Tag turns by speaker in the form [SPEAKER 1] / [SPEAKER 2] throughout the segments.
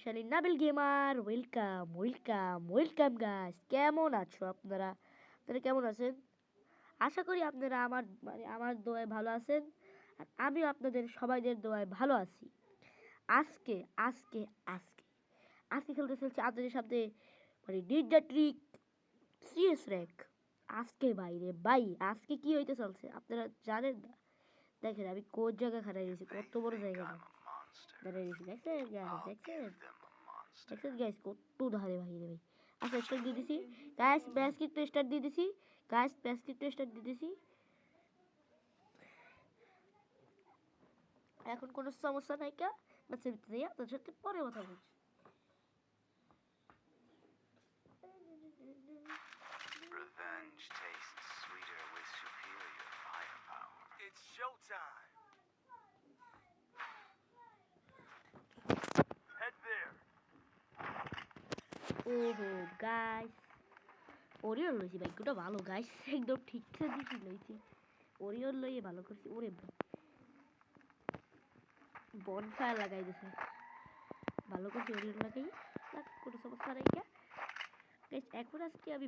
[SPEAKER 1] শক্তিশালী Nabil gamer. Welcome guys. কেমন আছো আপনারা? কেমন আছেন? আশা করি আপনারা আমার দোয়ায় ভালো আছেন, আর আমিও আপনাদের সবাইদের দোয়ায় ভালো আছি। আজকে আজকে আজকে আজকে খেলতে চলছে আপনাদের সাথে নিনজা ট্রিক সিএস র্যাঙ্ক। আজকে আজকে কি হইতে চলছে আপনারা জানেন না? দেখেন আমি কোন জায়গা খারাপ গেছি, কত বড় জায়গা দাঁড়িয়ে গেছি। দেখছেন গাইস কত ধারে ভাই রে ভাই। আচ্ছা স্টার্ট দিয়ে দিছি গাইস, ম্যাচ কিন্তু স্টার্ট দিয়ে দিছি। এখন কোনো সমস্যা নাই, কা ম্যাচের ভিতরে আপনার সাথে পরে কথা বলছি।
[SPEAKER 2] Revenge tastes sweeter with superior firepower. It's showtime. Head there.
[SPEAKER 1] ওহো গাইস, ওরিয়ন লইছি ভাই, গোটা ভালো গাইস, একদম ঠিকঠাক দিছি লইছি। ওরিয়ন লইয়ে ভালো করছি। ওরে বনফায়ার লাগাই দিছে, ভালো করছি। ওরিয়ন লাগাই কোনো সমস্যা নাই। কা গাইস এখন আজকে আমি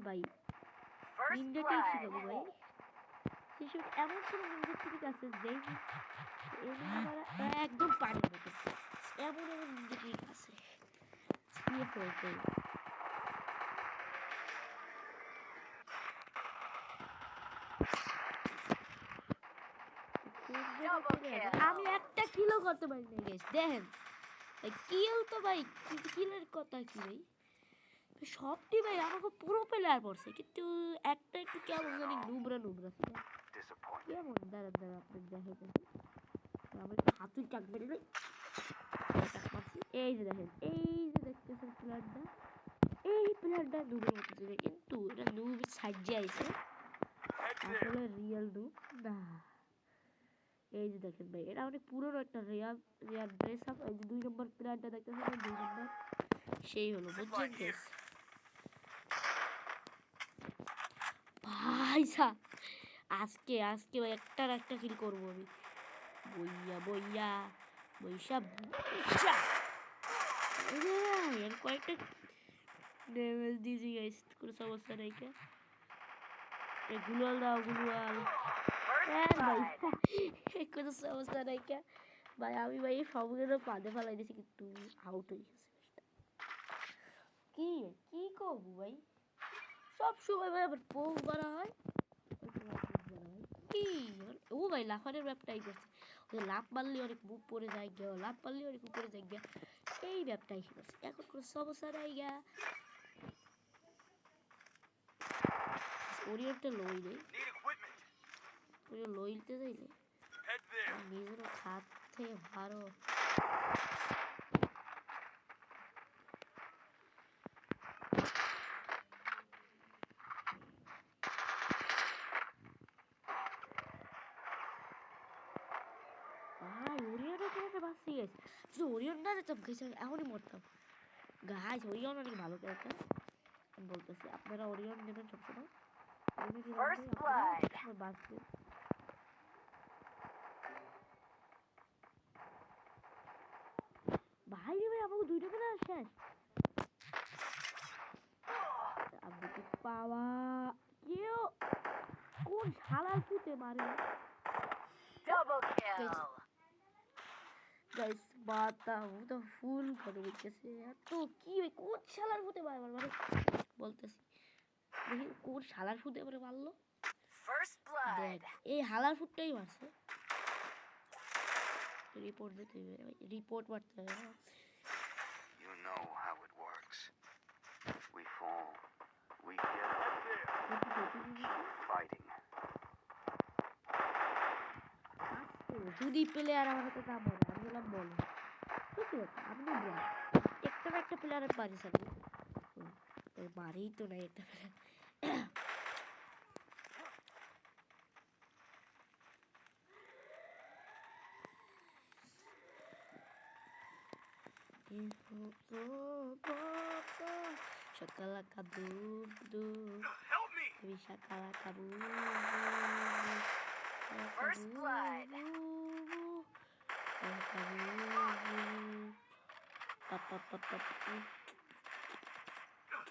[SPEAKER 1] নিনজা ট্রিক শিখাবো ভাই। সেসব এমন কোনো নিনজা ট্রিক আছে যেই একদম পানির মতো, এমন নিনজা ট্রিক আছে দিয়ে ফেলতে। আমি একটা কিলও করতে পারি না গাইস। দেখেন কিল তো ভাই, কিলের কথা কি ভাই, সবটি ভাই আমাকে পুরো প্লেয়ার পড়ছে, কিন্তু একটা একটু কেমন জানি নুবরা ছিল। কেমন দাঁড়ান আপনার দেখেন, আমি একটু হাতুর চাক বেড়ে এই যে দেখেন, দেখতেছেন প্লেয়ারটা, এই প্লেয়ারটা নুবের মতো ছিল, কিন্তু এটা নুব সাজিয়ে আইছে, আসলে রিয়েল নুব না। এই যে দেখেন ভাই, এটা অনেক পুরনো একটা রিয়াল ড্রেস আপ। এই যে 2 নম্বর প্লেয়ারটা দেখতেছেন, 2 নম্বর সেই হলো, বুঝছেন গেস ভাই সা। আজকে ভাই একটা কিল করবো আমি। বইসা এর কয়েকটা ড্যামেজ দিয়েছি গাইস, কোনো সমস্যা নাই। কে গুলাল দাও, গুলাল ভাই কোনো সমস্যা নাই। কে ভাই আমি ভাই সবগুলো পাদে ফেলাই দিয়েছি, কিন্তু আউট হয়ে গেছে। কি করবো ভাই, সব সময় ভাই আবার পোক বাড়া হয়। কি ও ভাই লাফানের ব্যাপটাই করছে, ওই লাফ মারলে অনেক মুখ পড়ে যায় গিয়া, লাফ মারলে অনেক উপরে যায় গিয়া, এই ব্যাপটাই করছে। এখন কোনো সমস্যা নাই গা। ওরিয়নটা লই নেই, ওরিয়ন লইতে যাইলে নিজেরও খাতে ভালো। বাঁচি গেছে, শুধু ওরিয়ন না যেতাম গেছে এখনই মরতাম গাইস। ওরিয়ন অনেক ভালো ক্যারেক্টার, আমি বলতেছি আপনারা ওরিয়ন নেবেন সবসময়, বাঁচবেন। ভাই ভাই আমাকে 2টা প্লেয়ার শেষ। আপনি পাওয়া কেউ কোন শালার ফুটে মারে গাইস, বাতা তো ফুল করে দিতেছে এত কি ভাই, কোন শালার ফুটে মারে মানে বলতেছি, দেখি কোন শালার ফুটে মারে মারলো। দেখ এই হালার ফুটটাই মারছে। রিপোর্ট দিতে হবে, রিপোর্ট মারতে হবে।
[SPEAKER 2] You know how it works. We fall, we get up, keep fighting.
[SPEAKER 1] যদি প্লেয়ার আমার হাতে না মরে, আমি বললাম বলো সত্যি কথা, আমি বল একটা প্লেয়ারের পারি সাথে মারেই তো নাই একটা player. Shakalaka boom boom. Baby shakalaka boom boom. First blood. পাপ পাপ পাপ পাপ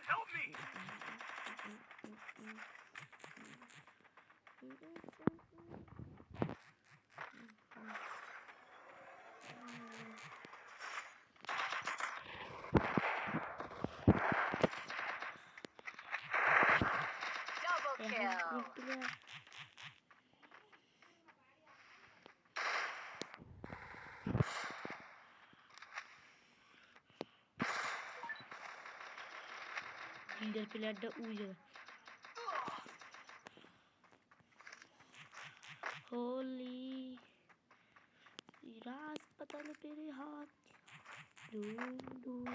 [SPEAKER 2] Help me!
[SPEAKER 3] Double kill.
[SPEAKER 1] Leader প্লেয়ারটা ওই জায়গা होली रास्पताल तेरे हाथ डूम डूम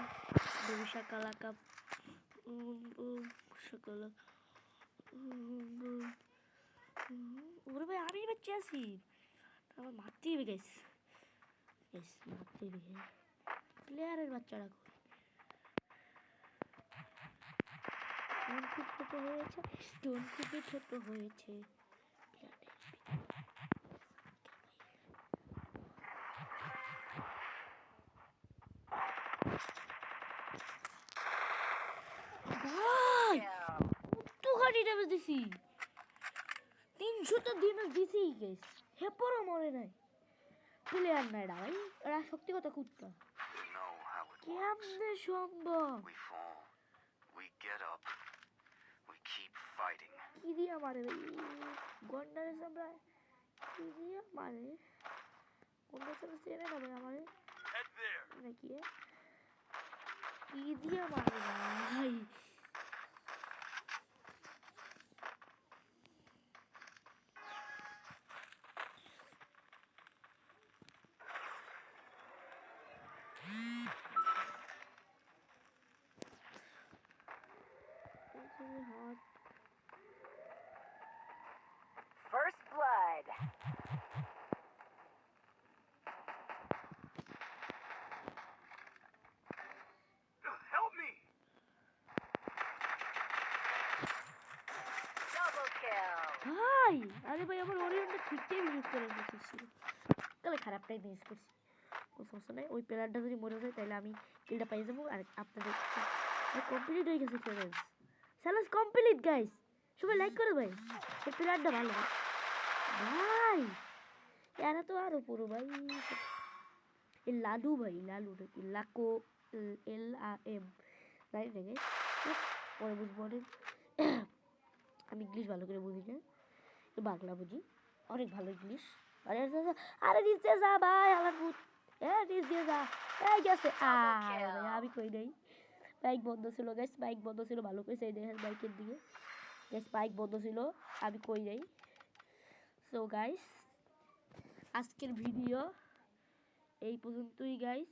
[SPEAKER 1] डूम शकला का डूम शकला ওরে ভাই আমি বাচ্চা আছি আমার মারতেই হবে গাইস গাইস মারতেই হবে প্লেয়ারের বাচ্চারা কোন খুব ছোট হয়েছে স্টোন খুবই ছোট হয়েছে ভাই তো গাড়ি ড্যামেজ দিছি 300 ড্যামেজ দিছি গাইস হেপরও মরে নাই প্লেয়ার নাই ভাই এরা শক্তিগত কুত্তা
[SPEAKER 2] You know how it works.
[SPEAKER 1] কেমনে সম্ভব
[SPEAKER 2] We fall. We get up. We keep fighting.
[SPEAKER 1] কি দিয়া মারে ভাই গন্ডারে সামরা কি দিয়া মারে গন্ডারে সামরা চেনে না ভাই আমারে
[SPEAKER 2] Head there.
[SPEAKER 1] নাকি কি দিয়া মারে ভাই হাত
[SPEAKER 3] First blood.
[SPEAKER 2] Help me!
[SPEAKER 3] Double kill.
[SPEAKER 1] ভাই আরে ভাই আমার ওরিয়নটা ঠিকঠাক ইউজ করে রেখেছি তাহলে খারাপটাই মিস করছি কোনো সমস্যা নাই ওই প্লেয়ারটা যদি মরে যায় তাহলে আমি কিলটা পাই যাবো আর আপনাদের কমপ্লিট হয়ে গেছে চ্যালেঞ্জ চ্যালেঞ্জ কমপ্লিট গাইস সবাই লাইক করে ভাই এই প্লেয়ারটা ভালো ভাই এরা তো আরো পুরো ভাই এই লালু ভাই লালু নাকি লাকো LAM রাইট না গাইস পরে বুঝবো আমি ইংলিশ ভালো করে বুঝি না বাংলা বুঝি অনেক ভালো ইংলিশ আরে আরে নিচে যা ভাই আমার ভূত নিচে যা এই গেছে আমি কই নাই বাইক বন্ধ ছিল গাইস বাইক বন্ধ ছিল ভালো করে সেই দেখেন বাইকের দিকে গাইস বাইক বন্ধ ছিল আমি কই নাই সো গাইস আজকের ভিডিও এই পর্যন্তই গাইস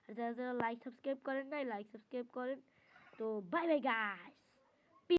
[SPEAKER 1] আর যারা যারা লাইক সাবস্ক্রাইব করেন নাই লাইক সাবস্ক্রাইব করেন তো বাই বাই গাইস